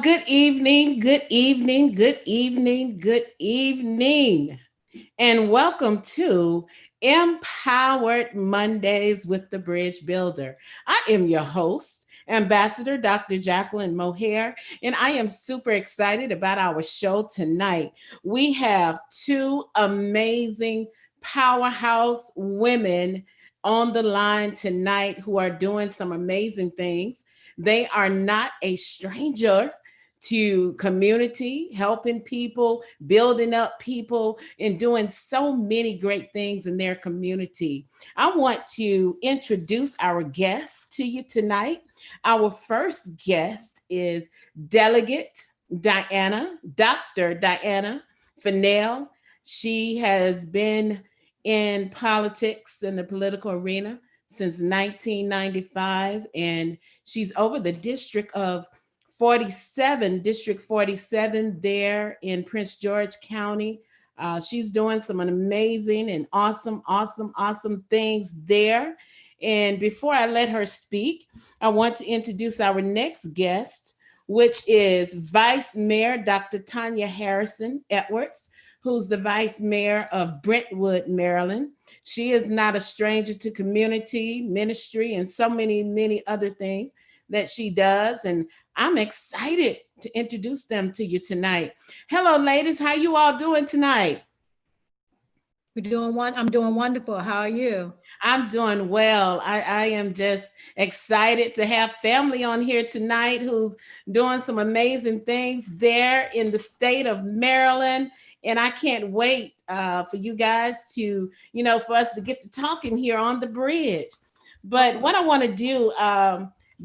Good evening, good evening, good evening, good evening, and welcome to Empowered Mondays with the Bridge Builder. I am your host, Ambassador Dr. Jacqueline Mohair, and I am super excited about our show tonight. We have two amazing powerhouse women on the line tonight who are doing some amazing things. They are not a stranger to community, helping people, building up people, and doing so many great things in their community. I want to introduce our guest to you tonight. Our first guest is Delegate Dr. Diana Fennell. She has been in politics in the political arena since 1995, and she's over the district of 47, District 47 there in Prince George County. She's doing some amazing and awesome things there. And before I let her speak, I want to introduce our next guest, which is Vice Mayor Dr. Tonya Harrison Edwards, who's the Vice Mayor of Brentwood, Maryland. She is not a stranger to community ministry and so many other things that she does. And I'm excited to introduce them to you tonight. Hello, ladies. How you all doing tonight? I'm doing wonderful. How are you? I'm doing well. I am just excited to have family on here tonight who's doing some amazing things there in the state of Maryland. And I can't wait for you guys to, for us to get to talking here on the bridge. But what I want to do,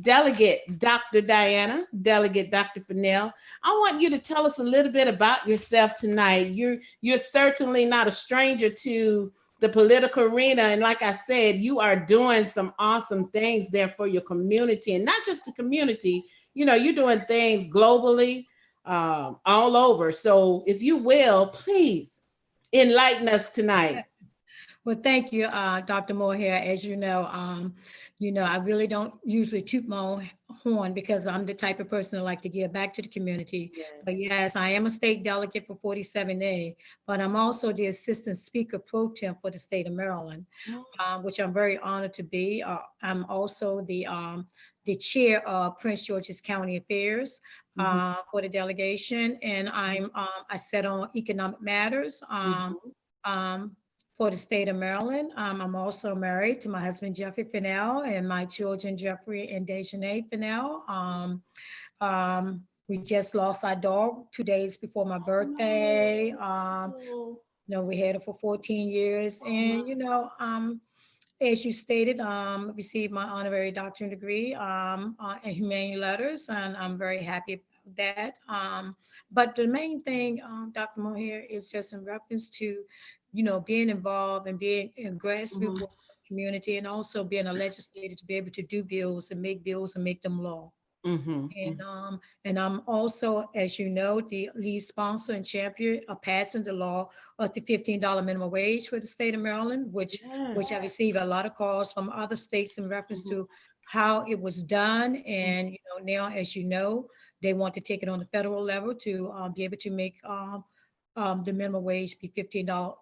Delegate Dr. Diana, Delegate Dr. Fennell, I want you to tell us a little bit about yourself tonight. You're certainly not a stranger to the political arena, and like I said, you are doing some awesome things there for your community, and not just the community. You're doing things globally, all over. So, if you will, please enlighten us tonight. Well, thank you, Dr. Mohair. As I really don't usually toot my own horn because I'm the type of person that like to give back to the community. Yes. But yes, I am a state delegate for 47A, but I'm also the assistant speaker pro tem for the state of Maryland, which I'm very honored to be. I'm also the chair of Prince George's County Affairs for the delegation, and I sit on economic matters. For the state of Maryland. I'm also married to my husband, Jeffrey Fennell, and my children, Jeffrey and Dejanay Fennell. We just lost our dog 2 days before my birthday. We had her for 14 years. And, as you stated, received my honorary doctorate degree in humane letters, and I'm very happy about that. But the main thing, Dr. Mohair, is just in reference to being involved and being in grassroots community, and also being a legislator to be able to do bills and make them law. And I'm also, as you know, the lead sponsor and champion of passing the law of the $15 minimum wage for the state of Maryland, which I received a lot of calls from other states in reference to how it was done. And now, as you know, they want to take it on the federal level to be able to make the minimum wage be $15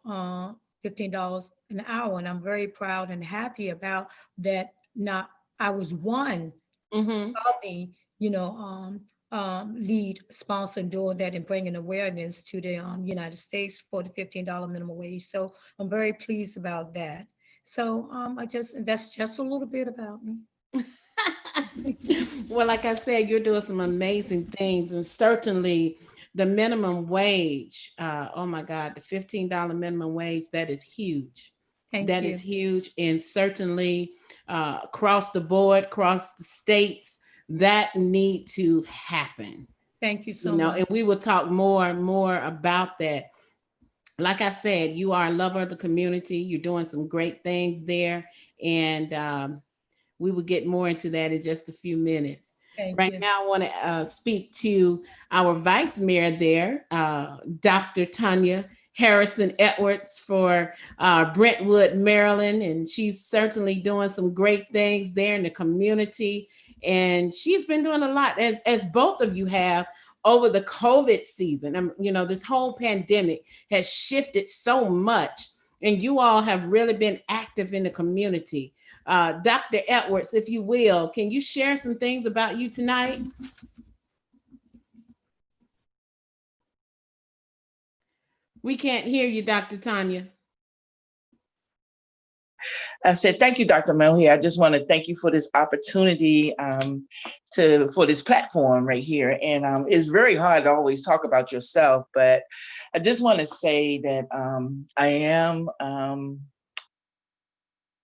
an hour. And I'm very proud and happy about that. Now, I was one of the, lead sponsor in doing that and bringing awareness to the United States for the $15 minimum wage. So I'm very pleased about that. So that's just a little bit about me. Well, like I said, you're doing some amazing things, and certainly the minimum wage, oh my God, the $15 minimum wage, that is huge. That is huge. And certainly across the board, across the states, that need to happen. Thank you so much. And we will talk more and more about that. Like I said, you are a lover of the community. You're doing some great things there. And we will get more into that in just a few minutes. Right now, I want to speak to our vice mayor there, Dr. Tonya Harrison Edwards for Brentwood, Maryland. And she's certainly doing some great things there in the community. And she's been doing a lot, as both of you have, over the COVID season. This whole pandemic has shifted so much, and you all have really been active in the community. Dr. Edwards, if you will, can you share some things about you tonight? We can't hear you, Dr. Tonya. I said, thank you, Dr. Mohair. I just want to thank you for this opportunity for this platform right here. And it's very hard to always talk about yourself, but I just want to say that I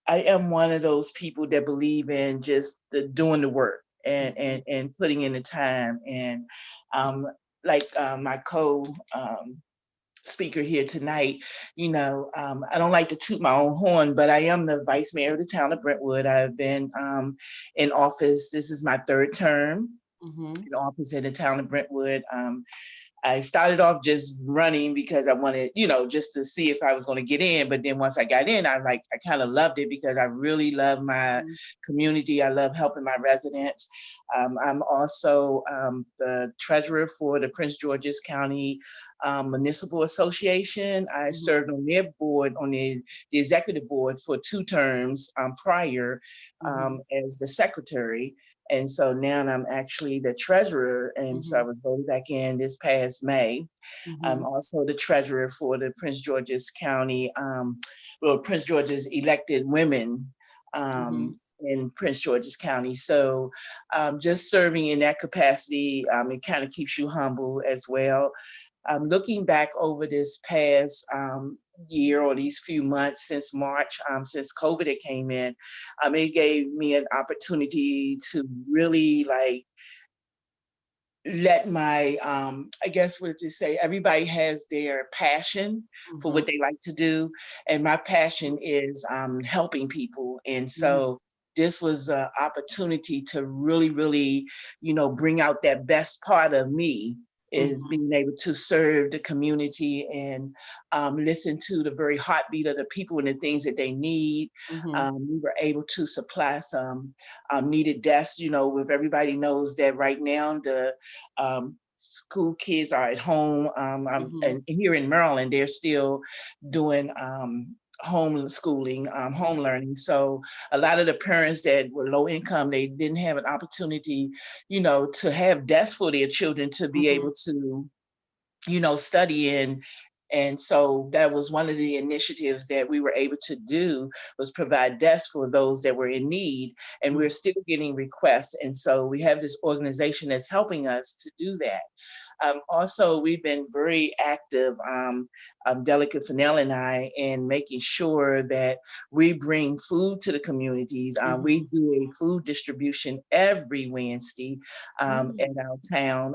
am one of those people that believe in just doing the work and putting in the time. And like my co speaker here tonight, I don't like to toot my own horn, but I am the vice mayor of the town of Brentwood. I've been in office. This is my third term in office in the town of Brentwood. I started off just running because I wanted, just to see if I was going to get in. But then once I got in, I kind of loved it because I really love my community. I love helping my residents. I'm also the treasurer for the Prince George's County Municipal Association. I served on their board, on the executive board for 2 terms prior as the secretary. And so now I'm actually the treasurer. And so I was voted back in this past May. I'm also the treasurer for the Prince George's County, Prince George's elected women in Prince George's County. So just serving in that capacity, it kind of keeps you humble as well. Looking back over this past year or these few months since March, since COVID had came in, it gave me an opportunity to really let my I guess what to say, everybody has their passion for what they like to do, and my passion is helping people. And so this was an opportunity to really bring out that best part of me, is being able to serve the community and listen to the very heartbeat of the people and the things that they need. We were able to supply some needed desks. If everybody knows that right now the school kids are at home, and here in Maryland, they're still doing homeschooling, home learning. So a lot of the parents that were low income, they didn't have an opportunity, to have desks for their children to be able to, study in. And so that was one of the initiatives that we were able to do, was provide desks for those that were in need. And we're still getting requests. And so we have this organization that's helping us to do that. Also, we've been very active, Delegate Fennell and I, in making sure that we bring food to the communities. We do a food distribution every Wednesday in our town.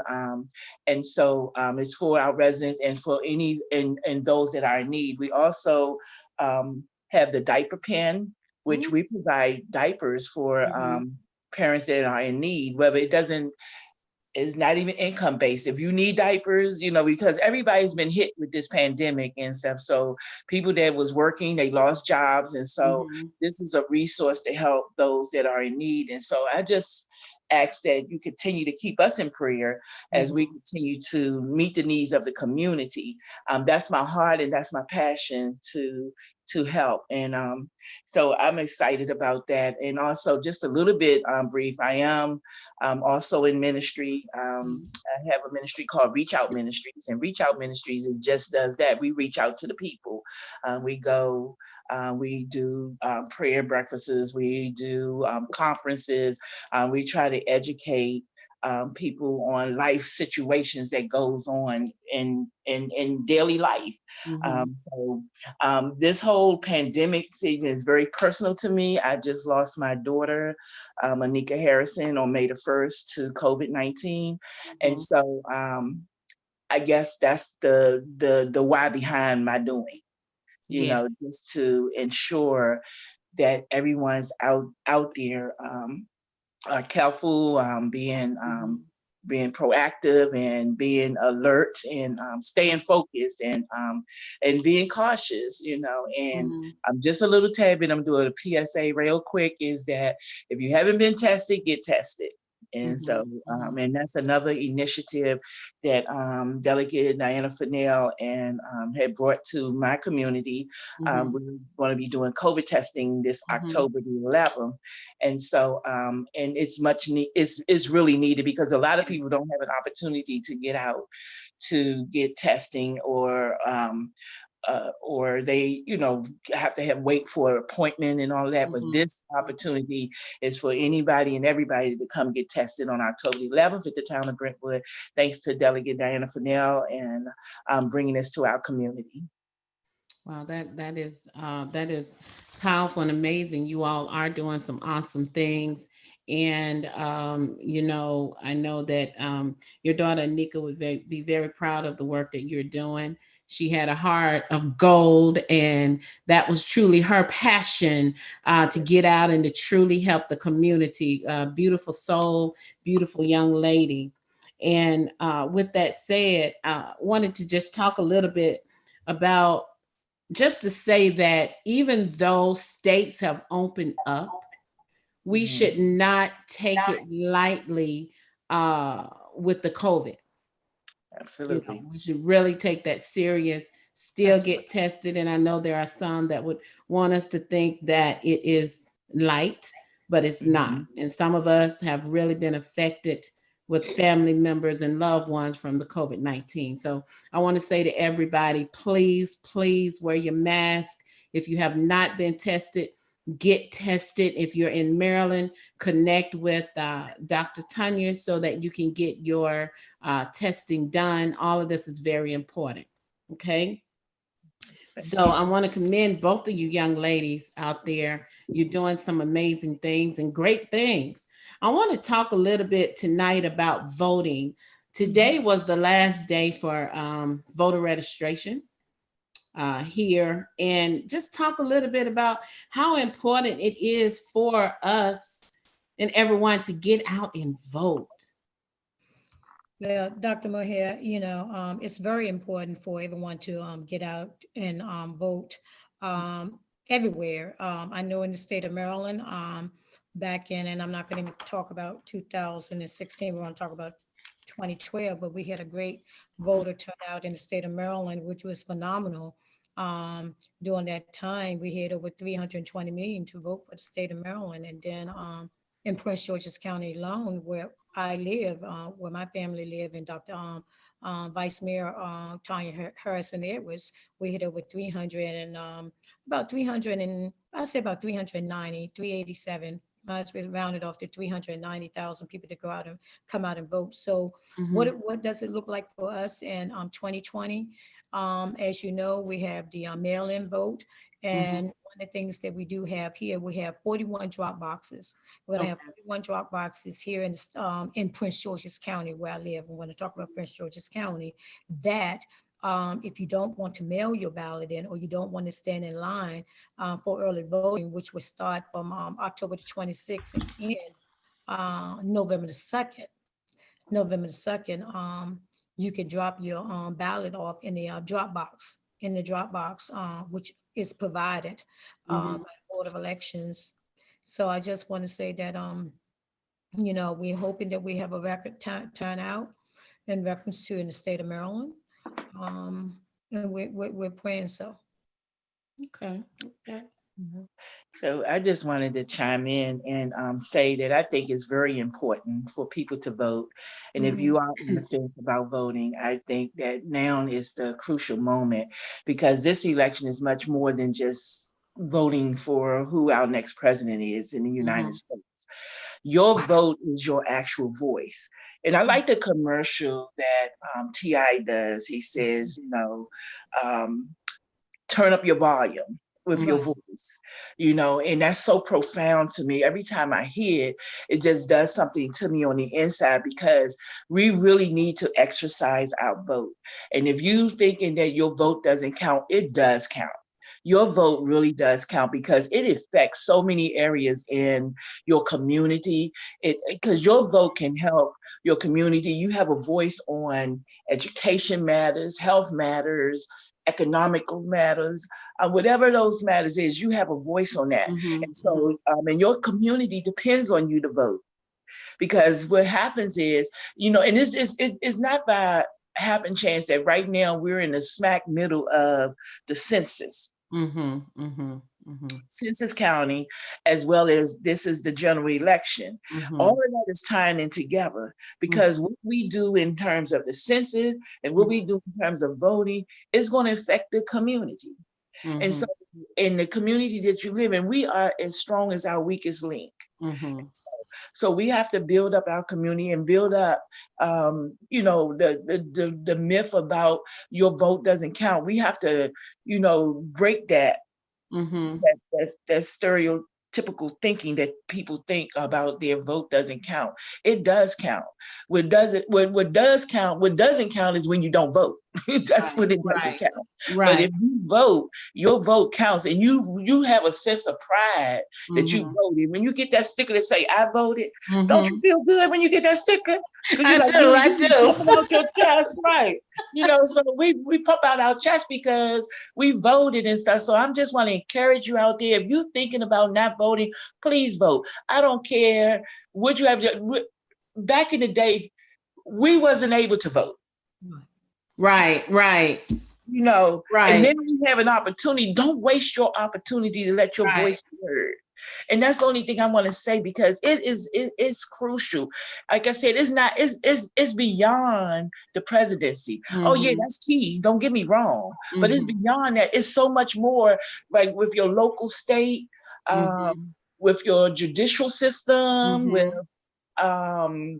And so it's for our residents and for and those that are in need. We also have the diaper pen, which we provide diapers for parents that are in need, whether it's not even income based. If you need diapers, because everybody's been hit with this pandemic and stuff. So people that was working, they lost jobs. And so this is a resource to help those that are in need. And so I just ask that you continue to keep us in prayer as we continue to meet the needs of the community. That's my heart and that's my passion to help. And so I'm excited about that. And also, just a little bit brief, I am also in ministry. I have a ministry called Reach Out Ministries, and Reach Out Ministries just does that. We reach out to the people. We go, we do prayer breakfasts, we do conferences, we try to educate people on life situations that goes on in daily life. So this whole pandemic season is very personal to me. I just lost my daughter, Anika Harrison, on May the 1st to COVID-19. And so I guess that's the why behind my doing, just to ensure that everyone's out there careful, being proactive and being alert and staying focused and being cautious, and I'm just a little tad bit, I'm doing a PSA real quick, is that if you haven't been tested, get tested. And so, Mm-hmm. and that's another initiative that Delegate Diana Fennell and had brought to my community. Mm-hmm. We're going to be doing COVID testing this Mm-hmm. October the 11th, and so and it's really needed because a lot of people don't have an opportunity to get out to get testing or they, have to have wait for an appointment and all that. But Mm-hmm. this opportunity is for anybody and everybody to come get tested on October 11th at the town of Brentwood. Thanks to Delegate Diana Fennell and bringing this to our community. Wow, that is powerful and amazing. You all are doing some awesome things, and I know that your daughter Nika would be very proud of the work that you're doing. She had a heart of gold, and that was truly her passion to get out and to truly help the community. Beautiful soul, beautiful young lady. And with that said, I wanted to just talk a little bit about just to say that even though states have opened up, we Mhm. should not take it lightly uh, with the COVID. Absolutely. We should really take that serious, still get tested. And I know there are some that would want us to think that it is light, but it's not. Mhm. And some of us have really been affected with family members and loved ones from the COVID-19. So I want to say to everybody, please, please wear your mask. If you have not been tested, get tested. If you're in Maryland, connect with Dr. Tonya so that you can get your testing done. All of this is very important. Okay. Thank So you. I want to commend both of you young ladies out there. You're doing some amazing things and great things. I want to talk a little bit tonight about voting. Today was the last day for voter registration here, and just talk a little bit about how important it is for us and everyone to get out and vote. Well, Dr. Mohair, it's very important for everyone to get out and vote um, everywhere. I know in the state of Maryland, back in, and I'm not going to talk about 2016, we're going to talk about 2012, but we had a great voter turnout in the state of Maryland, which was phenomenal. During that time, we had over 320 million to vote for the state of Maryland. And then in Prince George's County alone, where I live, where my family live, and Dr. Vice Mayor Tonya Harrison Edwards, we hit over 300 and about 300 and I'd say about 390, 387. It's rounded off to 390,000 people to go out and come out and vote. So Mm-hmm. what does it look like for us in 2020? As you know, we have the mail-in vote, Mm-hmm. and one of the things that we do have here, we have 41 drop boxes. We're gonna have Okay. 41 drop boxes here in Prince George's County where I live. I'm gonna talk about Prince George's County. That if you don't want to mail your ballot in or you don't want to stand in line for early voting, which will start from October the 26th and end November the 2nd. November the 2nd, you can drop your ballot off in the drop box, which is provided by Mm-hmm. the Board of Elections. So I just want to say that, we're hoping that we have a record turnout in reference to in the state of Maryland. Um, and we're praying so. Okay. Okay. Mhm. So I just wanted to chime in and say that I think it's very important for people to vote. And if Mhm. you are on the fence about voting, I think that now is the crucial moment because this election is much more than just voting for who our next president is in the United Mm-hmm. States. Your vote is your actual voice. And I like the commercial that T.I. does. He says, um, turn up your volume with your Mm-hmm. Right. voice, and that's so profound to me. Every time I hear it, it just does something to me on the inside because we really need to exercise our vote. And if you thinking that your vote doesn't count, it does count. Your vote really does count because it affects so many areas in your community. It because your vote can help your community. You have a voice on education matters, health matters, economical matters, whatever those matters is, you have a voice on that. Mm-hmm. And so, and your community depends on you to vote. because what happens is, and it's not by happen chance that right now we're in the smack middle of the census. Mm-hmm. Mm-hmm. Mm-hmm. Census county, as well as this is the general election. All Mm-hmm. of that is tying in together Mm-hmm. because what we do in terms of the census and what we do in terms of voting is going to affect the community. And Mm-hmm. so, in the community that you live in, we are as strong as our weakest link. Mm-hmm. So we have to build up our community and build up, the myth about your vote doesn't count. We have to, break Mm-hmm. that stereotypical thinking that people think about their vote doesn't count. It does count. What doesn't count is when you don't vote. That's Right. what it doesn't Right. count. But Right. if you vote, your vote counts, and you have a sense of pride that you Mm-hmm. voted. When you get that sticker that say "I voted," don't you Mm-hmm. feel good when you get that sticker? Because you're I like do. I you be do. pumping out your chest, right? So we pump out our chest because we voted and stuff. So I'm just want to encourage you out there. If you're thinking about not voting, please vote. I don't care what you have. Back in the day, we wasn't able to vote. Right. Right. And Right. then we have an opportunity. Don't waste your opportunity to let your Right. voice be heard. And that's the only thing I want to say because it's crucial. Like I said, it's beyond the presidency. Oh yeah, Mm-hmm. that's key. Don't get me wrong, but it's Mm-hmm. beyond that. It's so much more. Like with your local state, Mm-hmm. with your judicial system, with Mm-hmm.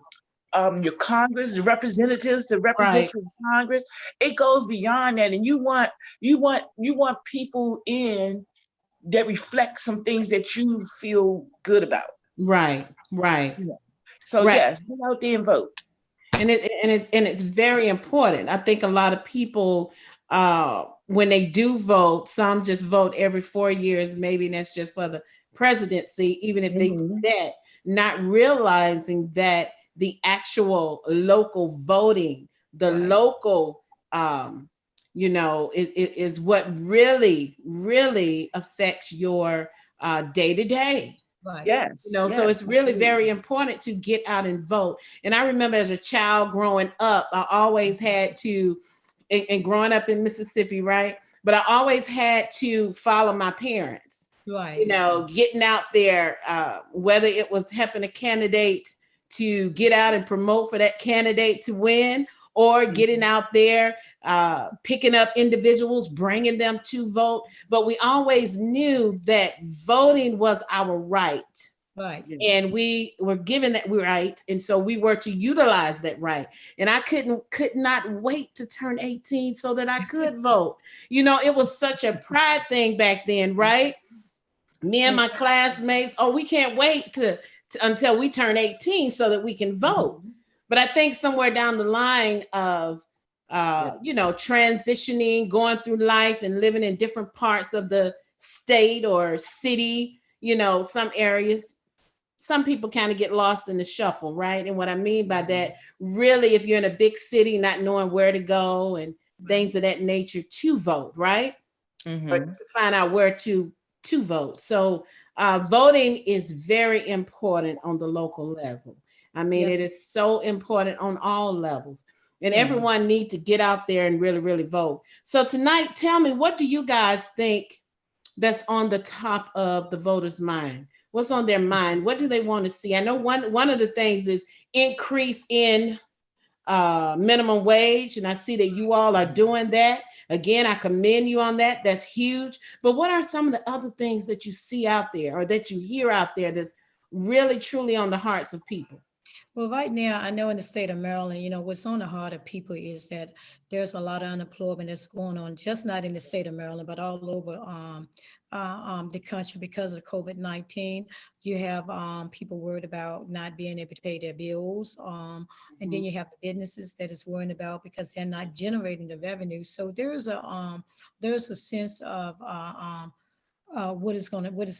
um, your Congress, the representatives to represent Right. you in Congress. It goes beyond that, and you want people in that reflect some things that you feel good about. Right. Right. Yeah. So Right. yes, get out there and vote. And it's very important. I think a lot of people, when they do vote, some just vote every 4 years, maybe, and that's just for the presidency, even if they do Hmm. that, not realizing that the actual local voting, the Right. local, is what really, really affects your day to day. Right. So Yes, it's really very absolutely. important to get out and vote. And I remember as a child growing up, I always had to, and growing up in Mississippi, right? But I always had to follow my parents, Right. getting out there, whether it was helping a candidate to get out and promote for that candidate to win, or getting Mhm. out there, picking up individuals, bringing them to vote. But we always knew that voting was our right, Right. and Yes. we were given that right, and so we were to utilize that right. And I could not wait to turn 18 so that I could vote. It was such a pride thing back then, right? Me and my classmates, oh, we can't wait until we turn 18 so that we can vote. Mhm. But I think somewhere down the line of Yeah. transitioning, going through life and living in different parts of the state or city, some areas, some people kind of get lost in the shuffle, right? And what I mean by that, really, if you're in a big city, not knowing where to go and things of that nature to vote, right? Or Mhm. to find out where to vote. So voting is very important on the local level. I mean, it Yes. is so important on all levels. And Mhm. everyone needs to get out there and really, really vote. So tonight, tell me, what do you guys think that's on the top of the voters' mind? What's on their mind? What do they want to see? I know one of the things is increase in minimum wage, and I see that you all are doing that. Again, I commend you on that. That's huge. But what are some of the other things that you see out there or that you hear out there that's really truly on the hearts of people? Well, right now, I know in the state of Maryland, what's on the heart of people is that there's a lot of unemployment that's going on, just not in the state of Maryland, but all over the country because of COVID-19. You have people worried about not being able to pay their bills. And then Mhm. you have the businesses that is worrying about because they're not generating the revenue. So there's a sense of what is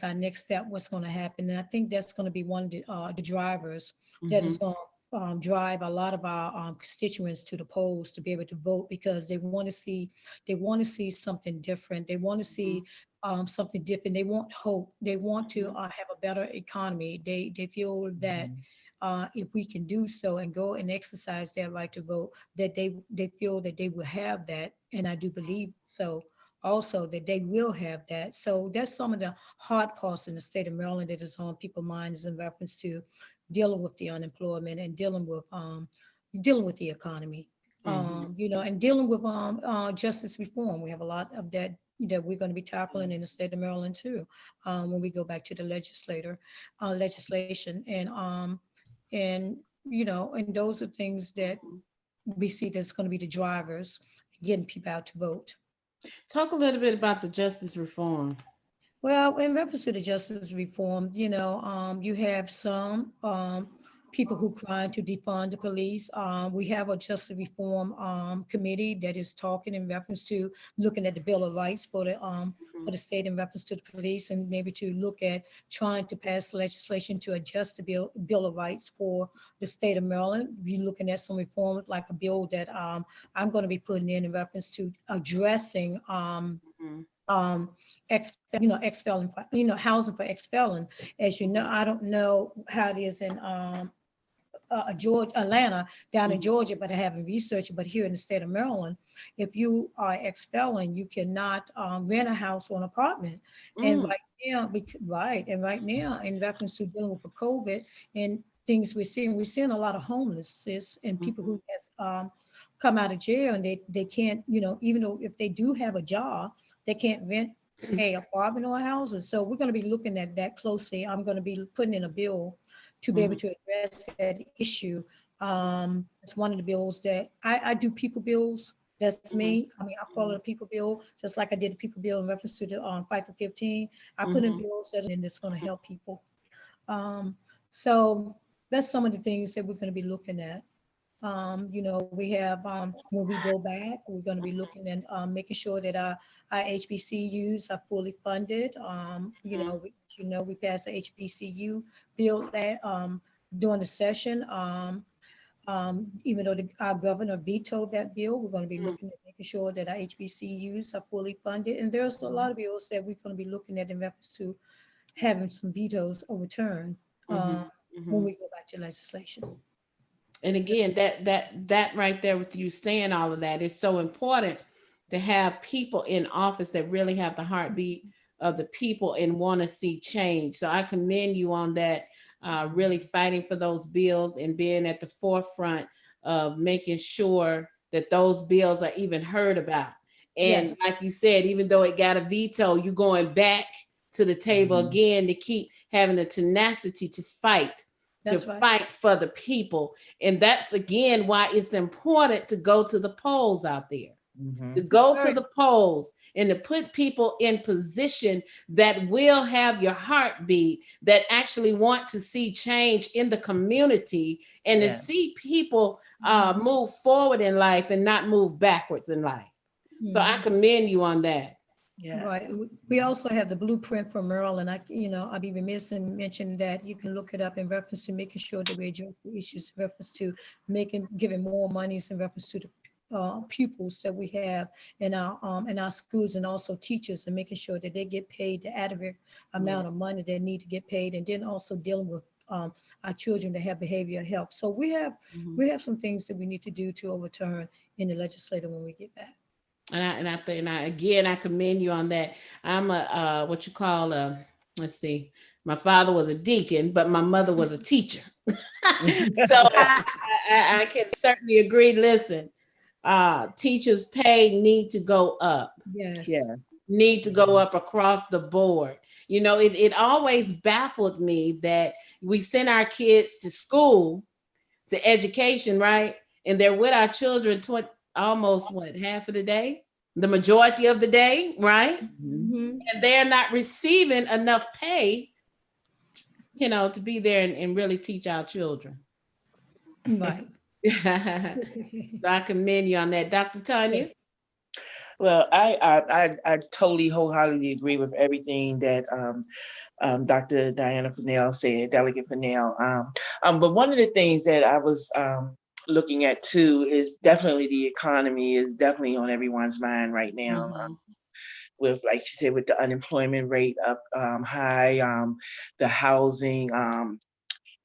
our next step, what's going to happen. And I think that's going to be one of the drivers that is Mhm. going to drive a lot of our constituents to the polls to be able to vote because they want to see something different. They want to see something different. They want hope. They want to Mhm. have a better economy. They feel that Mhm. if we can do so and go and exercise their right to vote, that they feel that they will have that, and I do believe so. Also, that they will have that. So that's some of the hard parts in the state of Maryland that is on people's minds in reference to dealing with the unemployment and dealing with the economy, and dealing with justice reform. We have a lot of that we're going to be tackling in the state of Maryland too, when we go back to the legislation, and and those are things that we see that's going to be the drivers getting people out to vote. Talk a little bit about the justice reform. Well, in reference to the justice reform, you have some people who trying to defund the police. We have a justice reform committee that is talking in reference to looking at the Bill of Rights for the state in reference to the police, and maybe to look at trying to pass legislation to adjust the Bill of Rights for the state of Maryland. We're looking at some reforms like a bill that I'm going to be putting in reference to addressing Mhm. um ex-felon, housing for ex-felon. As you know, I don't know how it is in Georgia, Atlanta, down in Mhm. Georgia, but I haven't researched it. But here in the state of Maryland, if you are ex-felon, you cannot rent a house or an apartment. And Mm. right now, in reference to dealing with the COVID and things we're seeing a lot of homelessness and people Mhm. who has come out of jail, and they can't, even though if they do have a job, they can't rent a apartment or a house. And so we're going to be looking at that closely. I'm going to be putting in a bill to be able Mhm. to address that issue. It's one of the bills that I do people bills. That's Mhm. me. I mean, I call it a people bill, just like I did a people bill in reference to the Fight for 15. I put in Mhm. bills that and it's going to help people. Um, so that's some of the things that we're going to be looking at. We have, when we go back, we're going to be looking at making sure that our HBCUs are fully funded. We passed the HBCU bill during the session. Even though our governor vetoed that bill, we're going to be Mhm. looking at making sure that our HBCUs are fully funded. And there's a lot of bills that we're going to be looking at in reference to having some vetoes overturned Mhm. when Mhm. we go back to legislation. And again, that right there with you saying all of that is so important, to have people in office that really have the heartbeat of the people and want to see change. So I commend you on that, really fighting for those bills and being at the forefront of making sure that those bills are even heard about. And Yes, like you said, even though it got a veto, you going back to the table Mhm. again to keep having the tenacity to that's right. fight for the people. And that's again why it's important to go to the polls out there, to Mhm. That's go to right. the polls and to put people in position that will have your heartbeat, that actually want to see change in the community and to Yeah. see people Mhm. move forward in life and not move backwards in life. So I Mhm. commend you on that. Right. Yes. We also have the blueprint for Maryland. I'd be remiss in mentioning that you can look it up in reference to making sure that we address the issues in reference to giving more monies in reference to the pupils that we have in our schools, and also teachers, and making sure that they get paid the adequate Yeah. amount of money they need to get paid, and then also dealing with our children that have behavioral health. So Mhm. we have some things that we need to do to overturn in the legislature when we get back. And I think, and I again I commend you on that. I'm a what you call a, let's see, my father was a deacon, but my mother was a teacher. So I can certainly agree. Listen, teachers' pay need to go up, Yes. Yes. need to go Mhm. up across the board. It always baffled me that we send our kids to school, to education, right? And they're with our children almost what, half of the day, the majority of the day, right? Mhm. Mhm. And they're not receiving enough pay, to be there and really teach our children. Right. So I commend you on that, Dr. Yeah. Tanya. Well, I totally wholeheartedly agree with everything that Dr. Diana Fennell said, Delegate Fennell. But one of the things that I was looking at too is definitely the economy is definitely on everyone's mind right now. Mm-hmm. With, like she said, with the unemployment rate up high, the housing.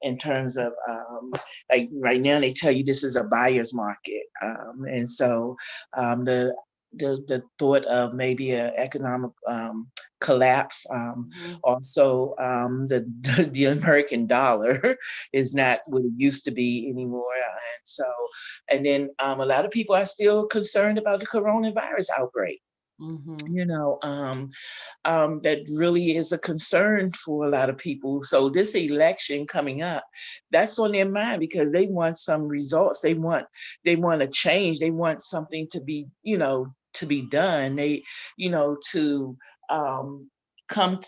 in terms of like right now they tell you this is a buyer's market, and so the the thought of maybe an economic collapse. Mhm. Also, the American dollar is not what it used to be anymore, and so, and then a lot of people are still concerned about the coronavirus outbreak. Mhm. You know, that really is a concern for a lot of people. So this election coming up, that's on their mind because they want some results. They want a change. They want something to be, to be done. They, to um, come,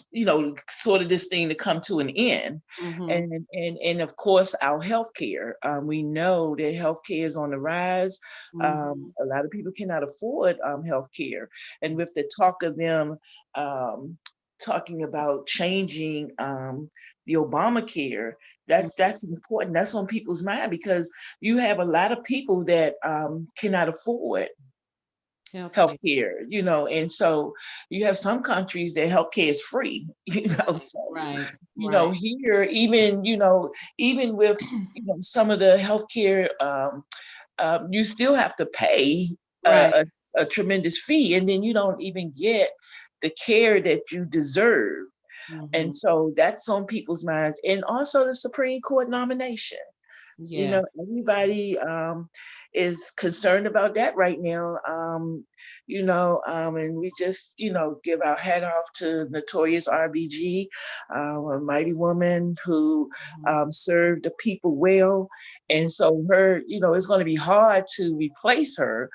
sort of this thing to come to an end. Mhm. And of course our healthcare. We know that healthcare is on the rise. Mhm. A lot of people cannot afford healthcare, and with the talk of them um, talking about changing the Obamacare, that's important. That's on people's mind because you have a lot of people that cannot afford Healthcare. healthcare, and so you have some countries that healthcare is free, Right. so Right. Right. here, even with some of the healthcare, you still have to pay Right. a tremendous fee, and then you don't even get the care that you deserve. And Mhm. so that's on people's minds. And also the Supreme Court nomination. Yeah. Everybody is concerned about that right now. And we just, give our hat off to Notorious RBG, a mighty woman who Mhm. served the people well. And so her, it's going to be hard to replace her,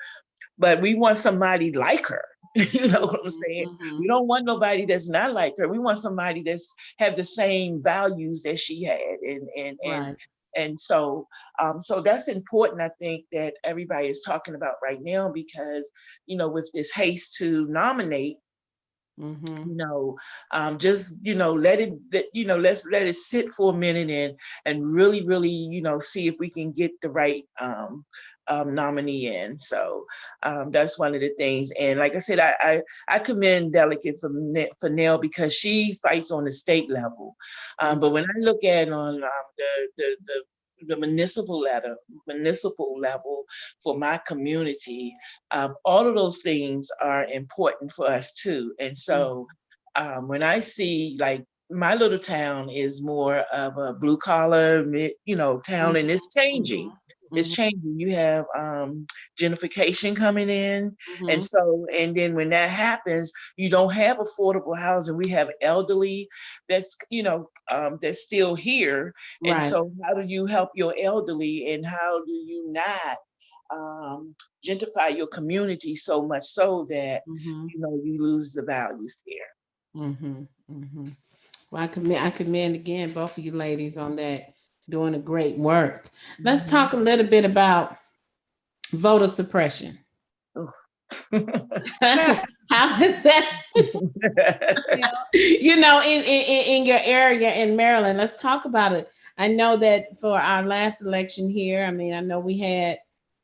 but we want somebody like her. You know what I'm Mhm. saying? We Mhm. don't want nobody that's not like her. We want somebody that's have the same values that she had, Right. and so so that's important. I think that everybody is talking about right now because with this haste to nominate, Mhm. just let it let's let it sit for a minute and really really see if we can get the right nominee in. So that's one of the things. And like I said, I commend Delegate for Nell because she fights on the state level. Mhm. But when I look at on the municipal level for my community, all of those things are important for us too. And Mhm. so when I see like my little town is more of a blue collar, town, Mhm. and it's changing. It's Mhm. changing. You have gentrification coming in, and Mhm. so and then when that happens, you don't have affordable housing. We have elderly that's still here, and Right. so how do you help your elderly, and how do you not um, gentrify your community so much so that Mhm. you lose the values there. Mhm. Mhm. Well, I commend again both of you ladies on that, doing a great work. Let's Mhm. talk a little bit about voter suppression. Ugh. How is that? Yeah, In your area in Maryland, let's talk about it. I know that for our last election here, I mean, I know we had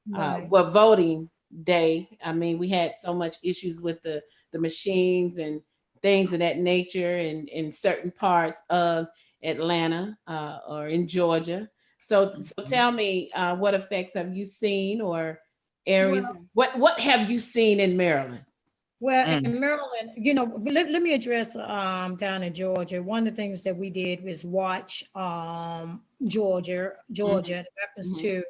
right. well, voting day. I mean, we had so much issues with the machines and things of that nature in certain parts of Atlanta or in Georgia. So tell me, what effects have you seen or areas? Well, What have you seen in Maryland? well, in Mm, Maryland, let me address down in Georgia. One of the things that we did was watch Georgia in reference Hmm. to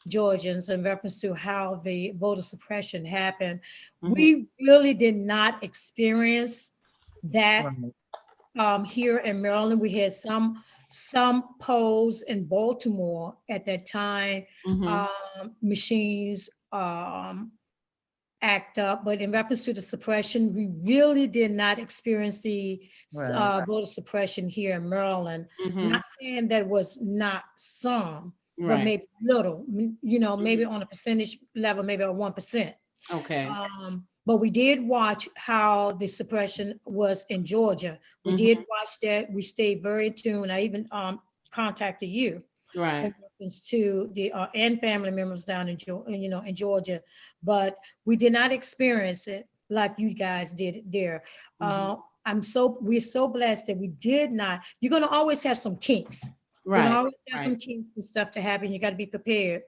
Georgians in reference to how the voter suppression happened. Hmm. We really did not experience that right. here in Maryland. We had some polls in Baltimore at that time, Hmm. machines act up, but in reference to the suppression, we really did not experience the Right. voter suppression here in Maryland. Hmm. Not saying that was not some, but Right. maybe little, maybe on a percentage level, maybe a 1%. Okay. But we did watch how the suppression was in Georgia. We did Hmm. watch that. We stayed very tuned. I even contacted you Right. in reference to the and family members down in in Georgia, but we did not experience it like you guys did it there. Hmm. We're so blessed that we did not. You're gonna always have some kinks You're gonna Right. always have some Right. kinks and stuff to happen. You got to be prepared.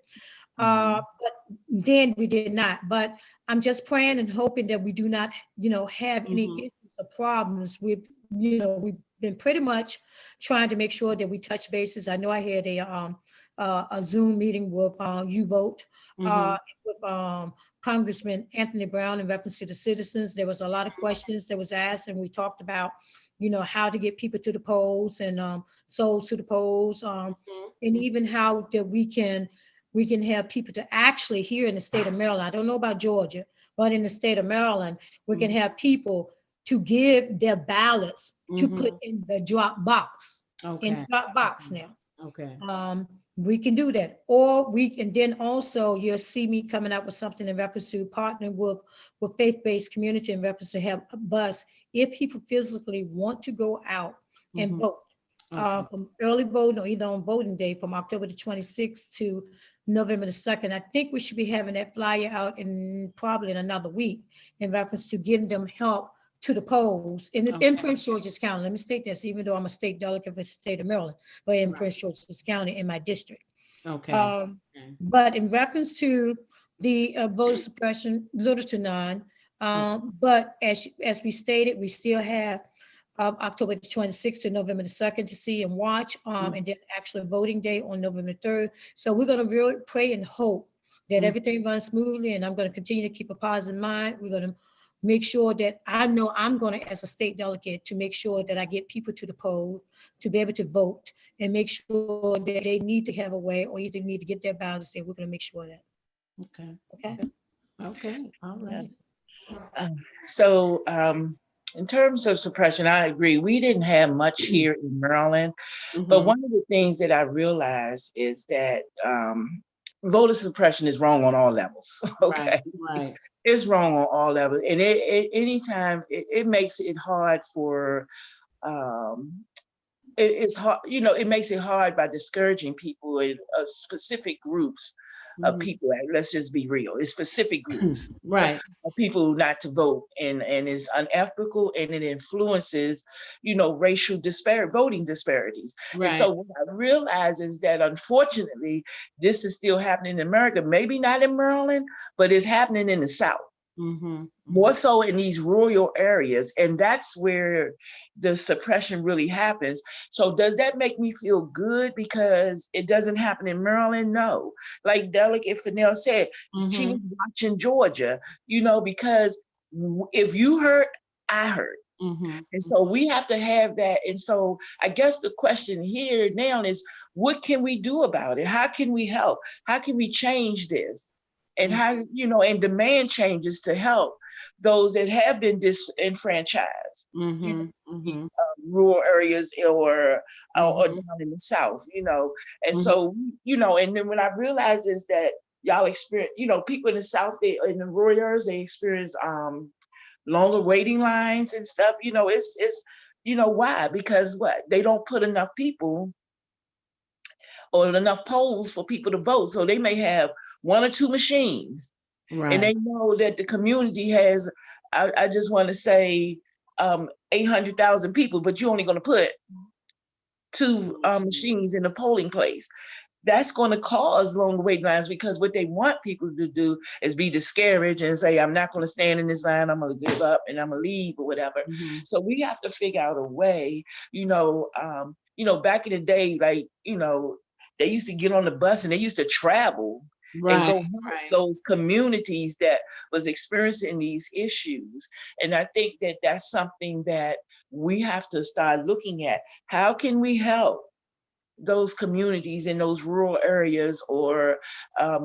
Mhm. But then we did not. But I'm just praying and hoping that we do not, have any Mhm. issues or problems. We've been pretty much trying to make sure that we touch bases. I know I had a Zoom meeting with You Vote, uh, Mhm. with Congressman Anthony Brown in reference to the citizens. There was a lot of questions that was asked, and we talked about, how to get people to the polls and souls to the polls, and Mhm. even how that we can have people to actually here in the state of Maryland. I don't know about Georgia, but in the state of Maryland, we can Mhm. have people to give their ballots to put Mhm. in the drop box, in the Okay. drop box Okay. now. Okay. We can do that, or we can then also you'll see me coming up with something in reference to partnering with faith-based community in reference to have a bus if people physically want to go out and Mhm. vote. Okay. From early voting or either on voting day from October the 26th to November the 2nd. I think we should be having that flyer out in probably in another week in reference to getting them help to the polls in Okay. Prince George's County. Let me state this, even though I'm a state delegate for the state of Maryland, but in Right. Prince George's County in my district. Okay. Um, Okay. but in reference to the voter suppression, little to none. Okay. But as we stated, we still have October the 26th to November the 2nd to see and watch, and Mhm. then actually voting day on November 3rd. So we're going to really pray and hope that Mhm. everything runs smoothly, and I'm going to continue to keep a positive mind. We're going to make sure that I know I'm going to, as a state delegate, to make sure that I get people to the poll to be able to vote and make sure that they need to have a way or either need to get their ballots there. We're going to make sure of that. Okay. Okay. Okay. All Yeah. right. Um, so, in terms of suppression, I agree. We didn't have much here in Maryland, but Mhm. one of the things that I realized is that voter suppression is wrong on all levels. Right. Okay, Right. it's wrong on all levels, and anytime it makes it hard for um, it's hard, it makes it hard by discouraging people in specific groups of Mhm. people. Let's just be real. It's specific groups Right. of people not to vote, and it's unethical, and it influences, racial voting disparities. And Right. so what I realize is that unfortunately, this is still happening in America. Maybe not in Maryland, but it's happening in the South, Mhm. more Mhm. so in these rural areas, and that's where the suppression really happens. So does that make me feel good because it doesn't happen in Maryland? No. Like Delegate Fennell said, she was Mhm. watching Georgia, because if you heard, I heard. Mhm. And so we have to have that. And so I guess the question here now is, what can we do about it? How can we help? How can we change this? And Mhm. how, and demand changes to help those that have been disenfranchised, Mhm. these Mhm. rural areas or Mhm. down in the South. And Mhm. so, and then when I realized is that y'all experience, people in the South, in the rural areas, they experience longer waiting lines and stuff. It's why? Because what? They don't put enough people or enough polls for people to vote. So they may have one or two machines, and Right. they know that the community has, I just want to say, 800,000 people, but you're only going to put two machines in the polling place. That's going to cause longer wait lines, because what they want people to do is be discouraged and say, I'm not going to stand in this line, I'm going to give up and I'm going to leave or whatever. Mhm. So we have to figure out a way, back in the day, like, they used to get on the bus and they used to travel and Right. go help Right. those communities that was experiencing these issues. And I think that that's something that we have to start looking at. How can we help those communities in those rural areas, or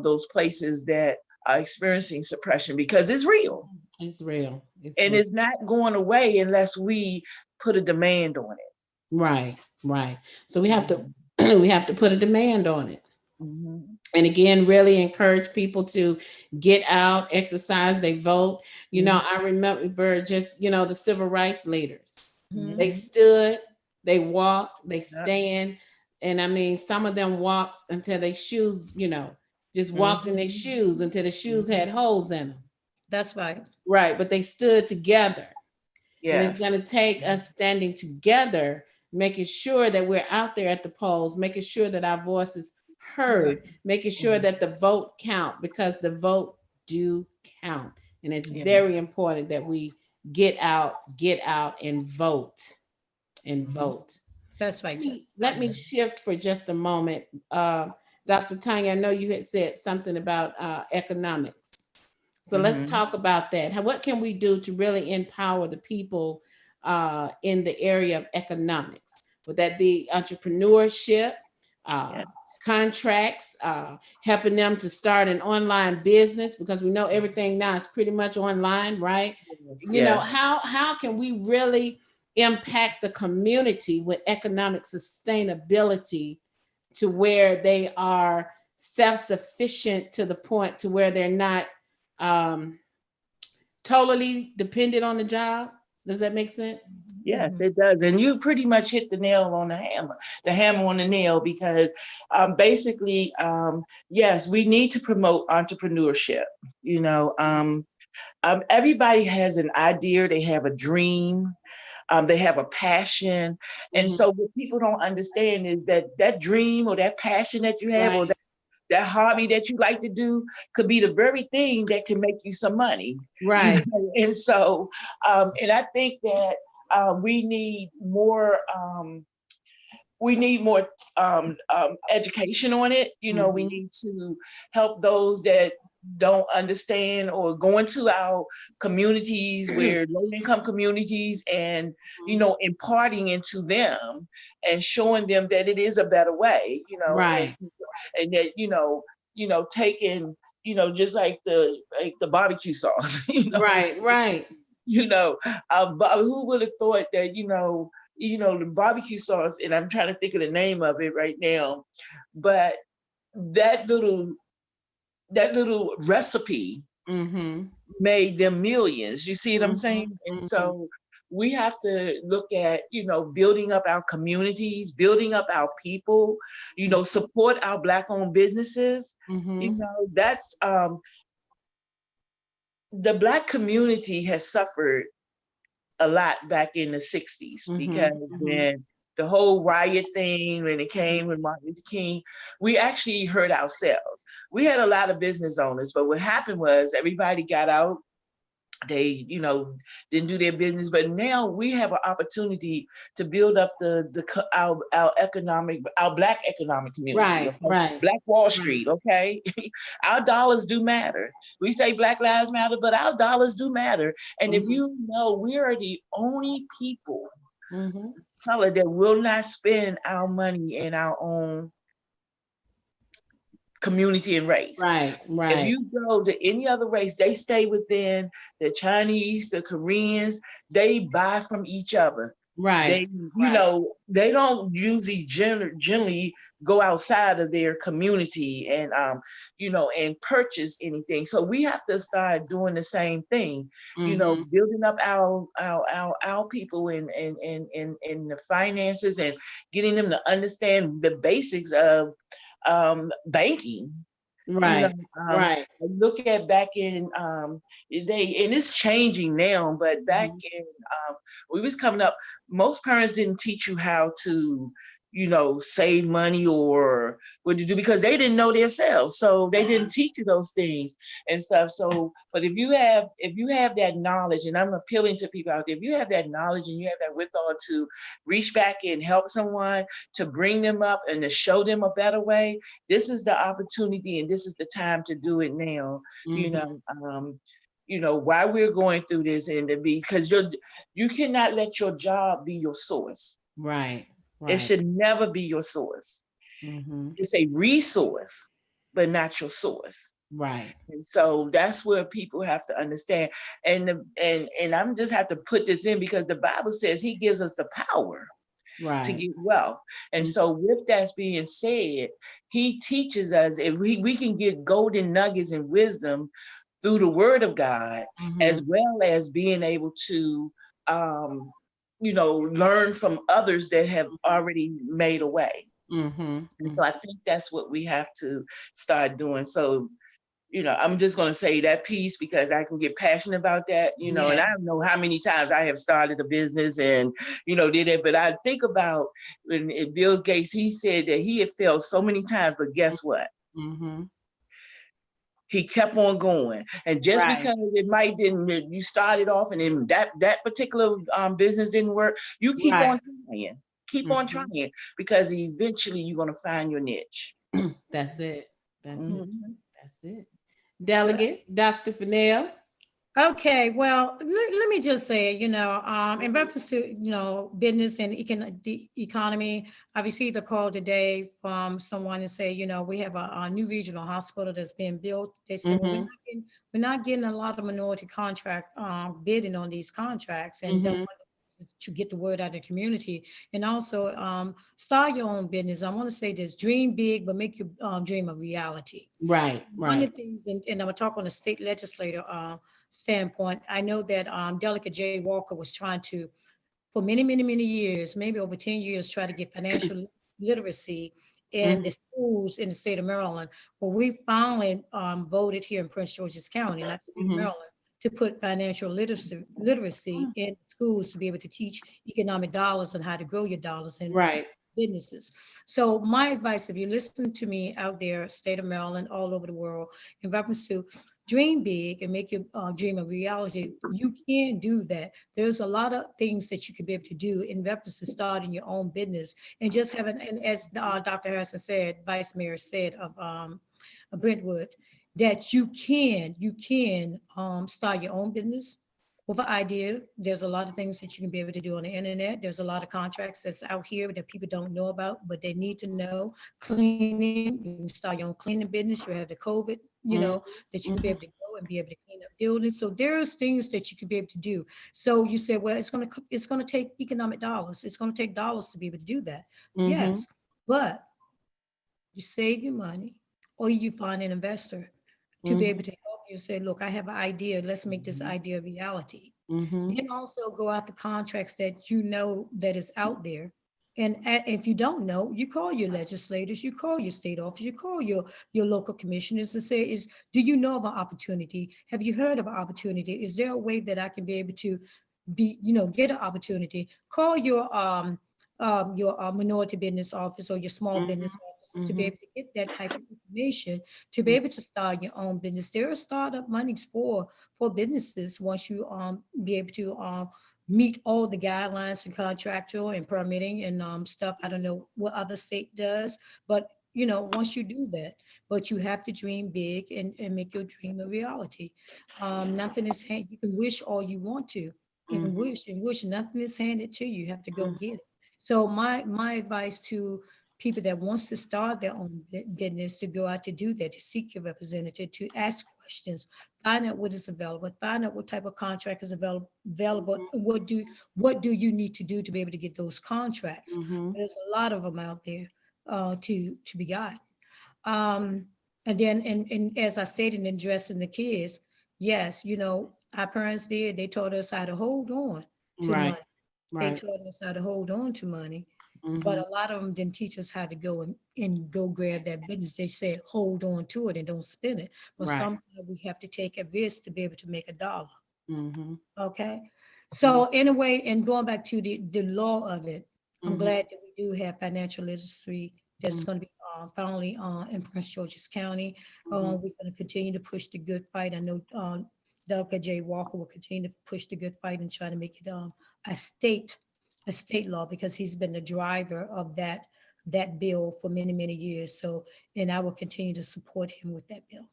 those places that are experiencing suppression, because it's real It's real. It's and real. it's not going away unless we put a demand on it. Right. Right. So we have to Mhm. we have to put a demand on it. Mhm. And again, really encourage people to get out, exercise, they vote. Mhm. I remember just, the civil rights leaders. They Mhm. stood, they walked, they Yep. stand. And I mean, some of them walked until their shoes, just walked in their Mhm. shoes until the shoes Mhm. had holes in them. That's right. Right. But they stood together. And it's Yes. going to take us standing together making sure that we're out there at the polls, making sure that our voice is Right. heard, making sure that the vote count, because the vote do count. And it's very Yes. important that we get out and Mhm. vote. That's right, Jeff. Let me shift for just a moment. Dr. Tanya, I know you had said something about economics. So let's Mhm. talk about that. What can we do to really empower the people in the area of economics? Would that be entrepreneurship, uh, Yes. contracts, helping them to start an online business? Because we know everything now is pretty much online, right? Yes. You know, Yes. how can we really impact the community with economic sustainability to where they are self-sufficient to the point to where they're not um, totally dependent on the job? Does that make sense? Yes, Mhm. it does. And you pretty much hit the hammer on the nail, because basically, yes, we need to promote entrepreneurship. You know, everybody has an idea, they have a dream, they have a passion. And Mhm. so what people don't understand is that that dream or that passion that you have, or Right, that hobby that you like to do, could be the very thing that can make you some money, you right. know. And so and I think that we need more education on it. You know, we Mhm. need to help those that don't understand, or go into our communities, where low income communities, and imparting into them and showing them that it is a better way, Right, and that taking, just like the barbecue sauce, right, right. you know but who would have thought that the barbecue sauce, and I'm trying to think of the name of it right now, but that little that little recipe Mhm. made them millions. You see what I'm Mhm. saying? And Mhm. so we have to look at, building up our communities, building up our people, support our Black owned businesses. Mhm. That's the Black community has suffered a lot back in the 60s, because Mhm. Mhm. when the whole riot thing, when it came, when Martin Luther King, we actually hurt ourselves. We had a lot of business owners, but what happened was everybody got out. They, didn't do their business. But now we have an opportunity to build up our economic, our Black economic community. Right, Okay, right, Black Wall right. Street. Okay, our dollars do matter. We say Black Lives Matter, but our dollars do matter. And if Mhm. you know, we are the only people Mhm. of color that will not spend our money in our own community and race. Right, If right, you go to any other race, they stay within the Chinese, the Koreans, they buy from each other. right, They, they don't usually generally go outside of their community and, and purchase anything. So we have to start doing the same thing, mhm. building up our people in the finances, and getting them to understand the basics of banking. you know Right, um right. Look at back in and it's changing now, but back Mhm. in when we was coming up, most parents didn't teach you how to save money or what to do, because they didn't know themselves, so they didn't teach you those things and stuff. So but if you have that knowledge, and I'm appealing to people out there, if you have that knowledge and you have that withal to reach back and help someone, to bring them up and to show them a better way, this is the opportunity and this is the time to do it now. You Mhm. know, while we're going through this, and because you cannot let your job be your source. Right, It right. should never be your source. Mhm. It's a resource, but not your source. Right, And so that's where people have to understand. And I'm just have to put this in, because the Bible says He gives us the power to right. get wealth. And Mhm. so with that being said, He teaches us, if we can get golden nuggets and wisdom through the Word of God, Mhm. as well as being able to um, learn from others that have already made a way. Mhm. And so Mhm. I think that's what we have to start doing. So I'm just going to say that piece because I can get passionate about that, and I Yeah. don't know how many times I have started a business and, did it. But I think about when Bill Gates, he said that he had failed so many times, but guess what? Mm-hmm. He kept on going. And just Right. because it might didn't, you started off and then that particular business didn't work, you keep Right. on trying. Keep on Mm-hmm. trying because eventually you're going to find your niche. That's it. That's it. Mhm. That's it. Delegate, Dr. Fennell. Okay, well, let me just say, in reference to, business and the economy, I received a call today from someone and say, we have a new regional hospital that's being built. They said, well, Mm-hmm. we're not getting a lot of minority contract bidding on these contracts and don't Mm-hmm. want to get the word out of the community. And also, start your own business. I want to say this: dream big, but make your dream a reality. Right. One Right. of the things, and I'm gonna talk on a state legislator standpoint. I know that Delegate Jay Walker was trying to, for many, many, many years, maybe over 10 years, try to get financial literacy in Mm-hmm. the schools in the state of Maryland. Well, we finally voted here in Prince George's County, not the state of Mm-hmm. Maryland, to put financial literacy in schools to be able to teach economic dollars and how to grow your dollars in Right. businesses. So my advice, if you listen to me out there, state of Maryland, all over the world, in reference to dream big and make your dream a reality, you can do that. There's a lot of things that you could be able to do in reference to starting your own business and just having, and as Dr. Harrison said, Vice Mayor said of Brentwood, that you can start your own business with an idea. There's a lot of things that you can be able to do on the internet. There's a lot of contracts that's out here that people don't know about, but they need to know. Cleaning, you can start your own cleaning business. You have the COVID, that you can be able to Mm-hmm. go and be able to clean up buildings. So there's things that you could be able to do. So you said, well, it's gonna take economic dollars. It's gonna take dollars to be able to do that. Mm-hmm. Yes, but you save your money or you find an investor to be able Mm-hmm. to help you say, look, I have an idea. Let's make this idea a reality. Mm-hmm. Then also go after contracts that you know that is out there. And if you don't know, you call your legislators, you call your state office, you call your local commissioners and say, do you know of an opportunity? Have you heard of an opportunity? Is there a way that I can be able to get an opportunity? Call your minority business office or your small business office to be Mm-hmm. able to get that type of information to be able to start your own business. There are startup monies for businesses once you be able to meet all the guidelines and contractual and permitting and stuff. I don't know what other state does, but once you do that, but you have to dream big and make your dream a reality. Nothing is you can wish all you want to. You can Mm-hmm. wish and wish. Nothing is handed to you. You have to go Mm-hmm. get it. So my advice to people that wants to start their own business to go out to do that, to seek your representative, to ask questions, find out what is available, find out what type of contract is available, and what do you need to do to be able to get those contracts. Mm-hmm. There's a lot of them out there to be got. Um, and then, and as I stated in addressing the kids, yes, our parents did. They taught us how to hold on to the Right. money. They Right. taught us how to hold on to money, but Mm-hmm. a lot of them didn't teach us how to go and go grab that business. They said hold on to it and don't spend it. But Right. sometimes we have to take a risk to be able to make a dollar. Mm-hmm. Okay. So anyway, and going back to the law of it, I'm Mm-hmm. glad that we do have financial literacy that's going to be finally in Prince George's County. Mm-hmm. We're going to continue to push the good fight. I know Delegate J. Walker will continue to push the good fight and try to make it a state a state law because he's been the driver of that bill for many, many years. So, and I will continue to support him with that bill.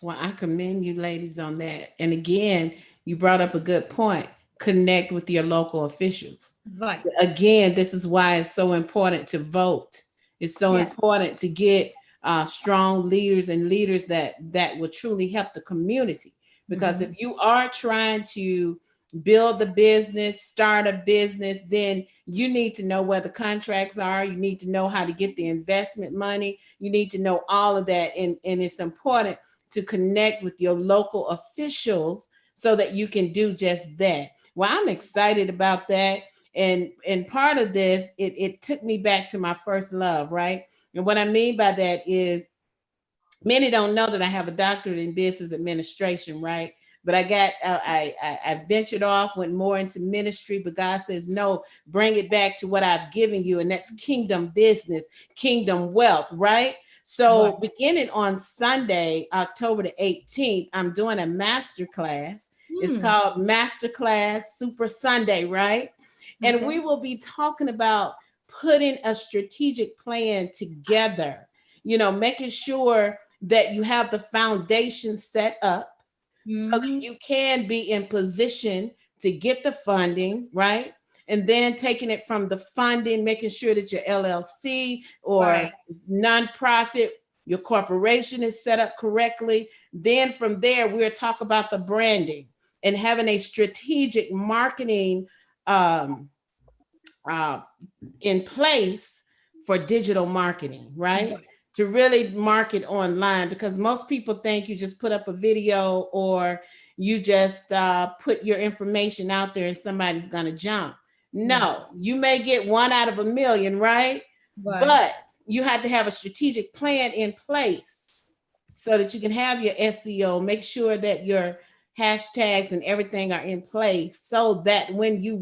Well, I commend you ladies on that. And again, you brought up a good point. Connect with your local officials. Right. Again, this is why it's so important to vote. It's so Yes. important to get strong leaders and leaders that will truly help the community. Because Hmm. if you are trying to build a business, start a business, then you need to know where the contracts are. You need to know how to get the investment money. You need to know all of that. And it's important to connect with your local officials so that you can do just that. Well, I'm excited about that. And part of this, it took me back to my first love, right? And what I mean by that is Many don't know that I have a doctorate in business administration, right? But I got I ventured off, went more into ministry, but God says, no, bring it back to what I've given you, and that's kingdom business, kingdom wealth, right? Right. So beginning on Sunday, October the 18th, I'm doing a master class. It's Hmm. called Master Class Super Sunday, right? And Okay. we will be talking about putting a strategic plan together, making sure that you have the foundation set up so that Hmm. you can be in position to get the funding, right? And then taking it from the funding, making sure that your LLC or Right. nonprofit, your corporation is set up correctly. Then from there, we'll talk about the branding and having a strategic marketing um, uh, in place for digital marketing, right? Right. To really market online, because most people think you just put up a video or you just put your information out there and somebody's going to jump. Right. No, you may get one out of a million, right? Right. But you have to have a strategic plan in place so that you can have your SEO, make sure that your hashtags and everything are in place so that when you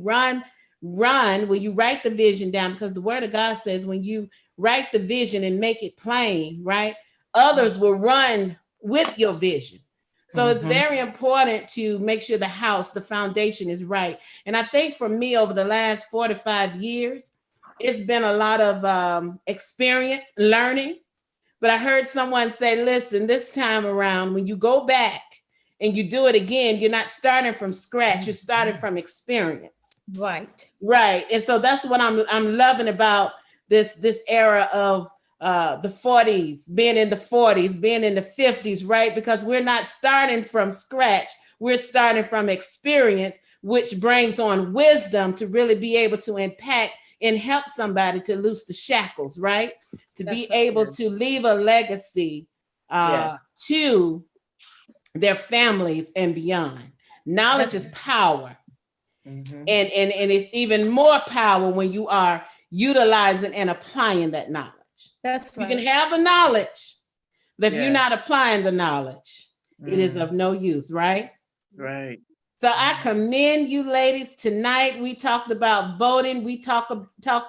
when you write the vision down, because the word of God says when you write the vision and make it plain, right? Right. Others will run with your vision. So it's Mm-hmm. very important to make sure the house, the foundation is right. And I think for me, over the last 4 to 5 years, it's been a lot of experience, learning, but I heard someone say, listen, this time around, when you go back and you do it again, you're not starting from scratch, you're starting from experience. Right. Right. And so that's what I'm loving about this era of the 40s, being in the 40s, being in the 50s, right? Because we're not starting from scratch. We're starting from experience, which brings on wisdom to really be able to impact and help somebody to loose the shackles, right? To be That's right. able to Yes. leave a legacy Yes. to their families and beyond. Knowledge That's is power. Mm-hmm. And it's even more power when you are utilizing and applying that knowledge. that's You can right. have the knowledge, but if you're Yes. not applying the knowledge, it is Mm. of no use, right? Right. So I commend you ladies. Tonight we talked about voting. We talked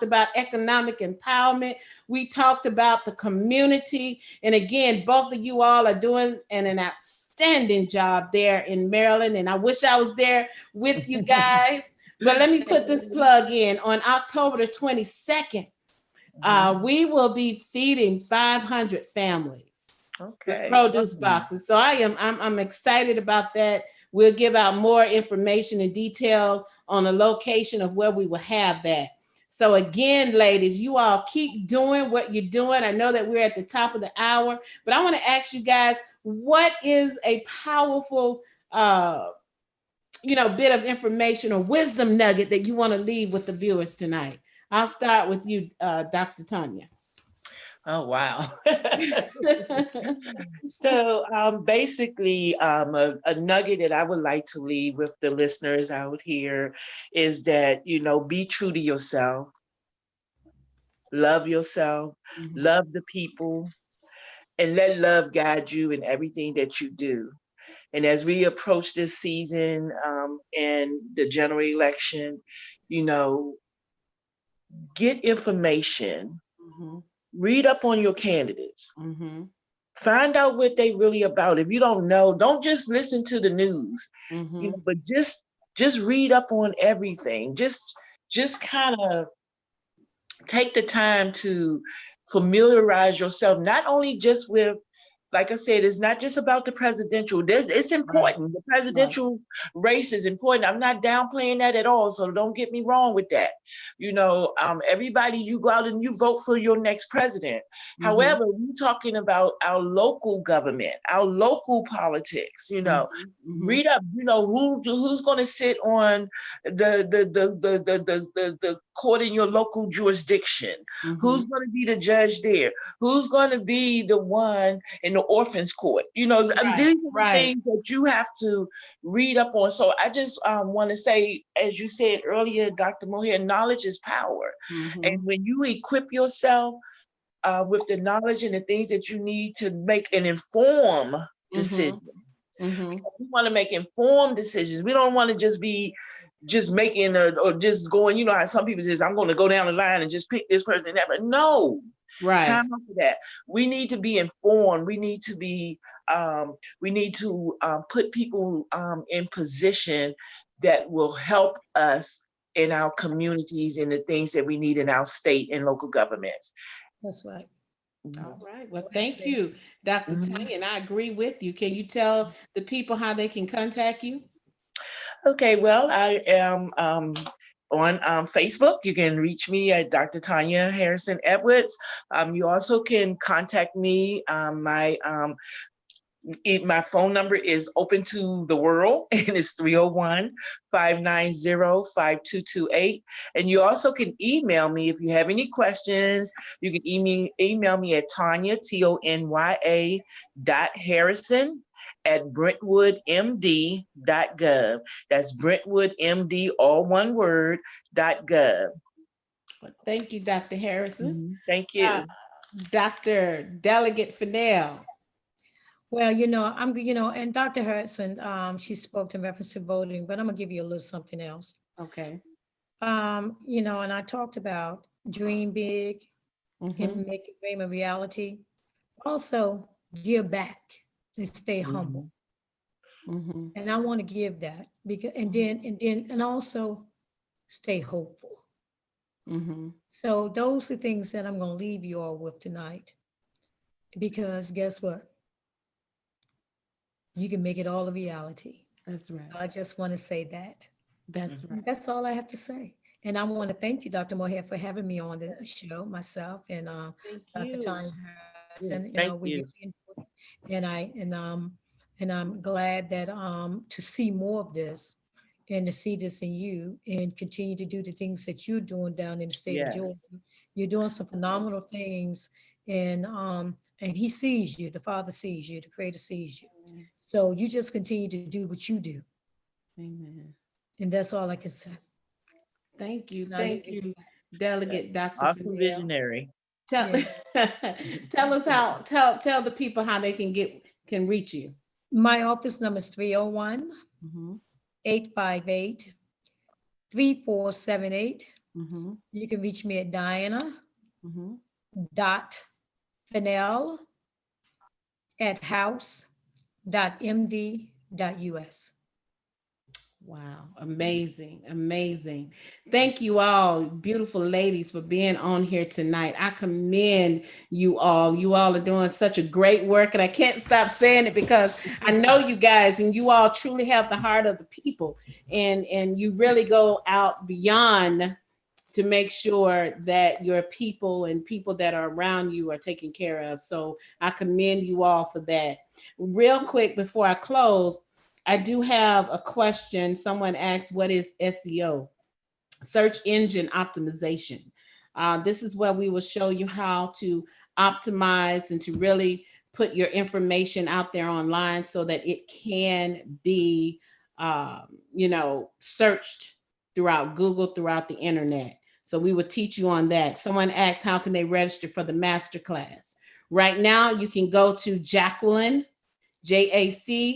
about economic empowerment. We talked about the community. And again, both of you all are doing an outstanding job there in Maryland. And I wish I was there with you guys. But let me put this plug in. On October the 22nd, Mm-hmm. we will be feeding 500 families with Okay. produce Awesome. boxes. So I'm excited about that. We'll give out more information and detail on the location of where we will have that. So again, ladies, you all keep doing what you're doing. I know that we're at the top of the hour, but I want to ask you guys, what is a powerful bit of information or wisdom nugget that you want to leave with the viewers tonight? I'll start with you, Dr. Tonya. Oh, wow. So basically, a nugget that I would like to leave with the listeners out here is that, be true to yourself, Mhm. love the people, and let love guide you in everything that you do. And as we approach this season and the general election, you know, get information, Mhm. read up on your candidates, Mhm. find out what they really about. If you don't know, don't just listen to the news, Mhm. but just read up on everything. Just kind of take the time to familiarize yourself, not only just with, like I said, it's not just about the presidential. It's Right. important. The Right. presidential race is important. I'm not downplaying that at all. So don't get me wrong with that. Everybody, you go out and you vote for your next president. Mhm. However, we're talking about our local government, our local politics. Mhm. Mhm. Read up. Who's going to sit on the court in your local jurisdiction. Who's Mhm. going to be the judge there? Who's going to be the one in the orphans court? Right. These are the Right. things that you have to read up on. So I just want to say, as you said earlier, Dr. Mohair, knowledge is power. And Mhm. when you equip yourself, with the knowledge and the things that you need to make an informed Mm-hmm. decision. Mm-hmm. Because we want to make informed decisions. We don't want to just be just making or just going, you know how some people says, I'm going to go down the line and just pick this person and that. But no, Right. time after that. We need to be informed. We need to put people in position that will help us in our communities and the things that we need in our state and local governments. That's right. All Mhm. right. Well, Go ahead, thank Shay. you, Dr. Mhm. Tanya, and I agree with you. Can you tell the people how they can contact you? Okay, well, I am on Facebook. You can reach me at Dr. Tonya Harrison Edwards. You also can contact me. My phone number is open to the world, and it's 301-590-5228. And you also can email me if you have any questions. You can email me at Tonya, Tonya .Harrison at brentwoodmd.gov. That's brentwoodmd, all one word, .gov. Well, thank you, Dr. Harrison. Thank Uh, you. Dr. Delegate Fennell. Well, and Dr. Hudson, she spoke in reference to voting, but I'm gonna give you a little something else. Okay. And I talked about dream big and Mm-hmm. make your dream a reality. Also, give back and stay humble. Mhm. Mm-hmm. And I want to give that because, and also stay hopeful. Mm-hmm. So those are things that I'm going to leave you all with tonight. Because guess what? You can make it all a reality. That's So right. I just want to say that. That's right. That's all I have to say. And I want to thank you, Dr. Mohair, for having me on the show, myself and Thank Dr. you. Tanya Hudson. Yes, We thank get you. input, and I'm glad that to see more of this and to see this in you and continue to do the things that you're doing down in the state of Georgia. Yes, You're doing some phenomenal yes, things, and He sees you. The Father sees you. The Creator sees you. So you just continue to do what you do, Amen. and that's all I can say. Thank you. And I leave Thank you. you, yes. Delegate Dr. Awesome Fennell. visionary. Tell Yeah. tell us how tell the people how they can reach you. My office number is 301 Mm-hmm. 858 3478. Mm-hmm. You can reach me at Diana Mm-hmm. dot Fennell at house dot md dot us. Wow, amazing, amazing. Thank you all, beautiful ladies, for being on here tonight. I commend you all. You all are doing such a great work, and I can't stop saying it because I know you guys, and you all truly have the heart of the people, and you really go out beyond to make sure that your people and people that are around you are taken care of. So I commend you all for that. Real quick before I close, I do have a question. Someone asked, what is SEO? Search engine optimization. This is where we will show you how to optimize and to really put your information out there online so that it can be, searched throughout Google, throughout the internet. So we will teach you on that. Someone asked, how can they register for the master class? Right now, you can go to Jacqueline, Jacqueline,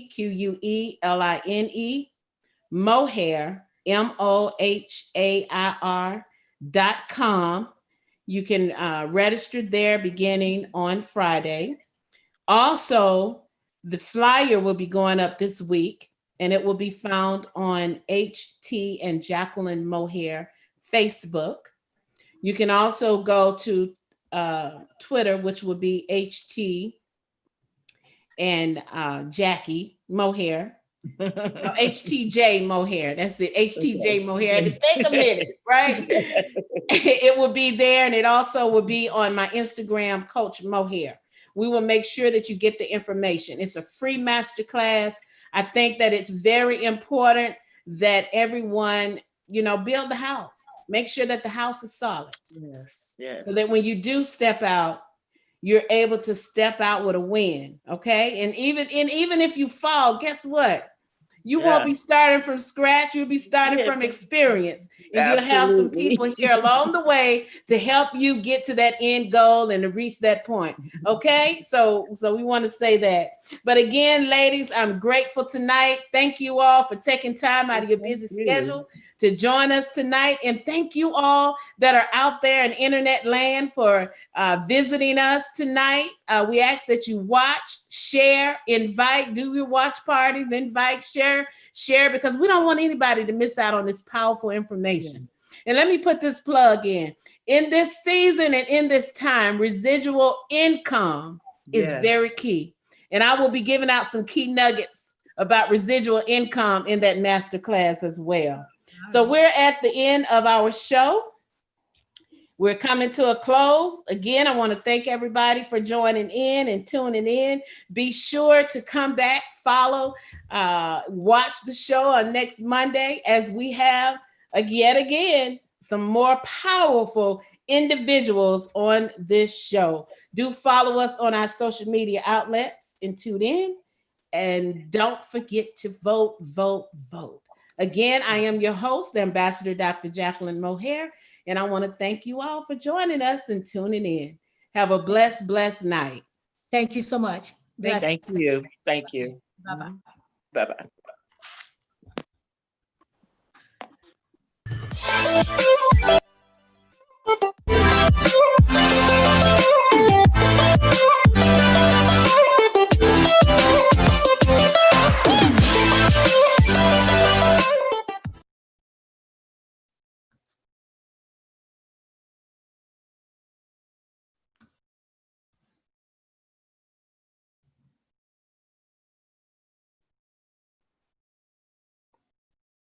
Mohair, Mohair.com. You can register there beginning on Friday. Also, the flyer will be going up this week, and it will be found on HT and Jacqueline Mohair Facebook. You can also go to Twitter, which will be HT and Jackie Mohair. No, HTJ Mohair. That's it. HTJ Mohair. To take a minute, right? It will be there, and it also will be on my Instagram, Coach Mohair. We will make sure that you get the information. It's a free masterclass. I think that it's very important that everyone, build the house. Make sure that the house is solid, Yes, so yes. that when you do step out, you're able to step out with a win. Okay, and even if you fall, guess what? You won't Yeah. be starting from scratch. You'll be starting Yeah. from experience. And you'll have some Absolutely. people here along the way to help you get to that end goal and to reach that point. Okay? So we want to say that. But again, ladies, I'm grateful tonight. Thank you all for taking time out of your Thank busy you. schedule to join us tonight. And thank you all that are out there in internet land for visiting us tonight. We ask that you watch, share, invite, do your watch parties, invite, share, because we don't want anybody to miss out on this powerful information. And let me put this plug in. In this season and in this time, residual income is Yes. very key. And I will be giving out some key nuggets about residual income in that master class as well. So we're at the end of our show. We're coming to a close. Again, I want to thank everybody for joining in and tuning in. Be sure to come back, follow, watch the show on next Monday as we have yet again some more powerful individuals on this show. Do follow us on our social media outlets and tune in. And don't forget to vote, vote, vote. Again, I am your host, Ambassador Dr. Jacqueline Mohair, and I want to thank you all for joining us and tuning in. Have a blessed, blessed night. Thank you so much. Bless. Thank you. Thank you. Bye-bye. Bye bye.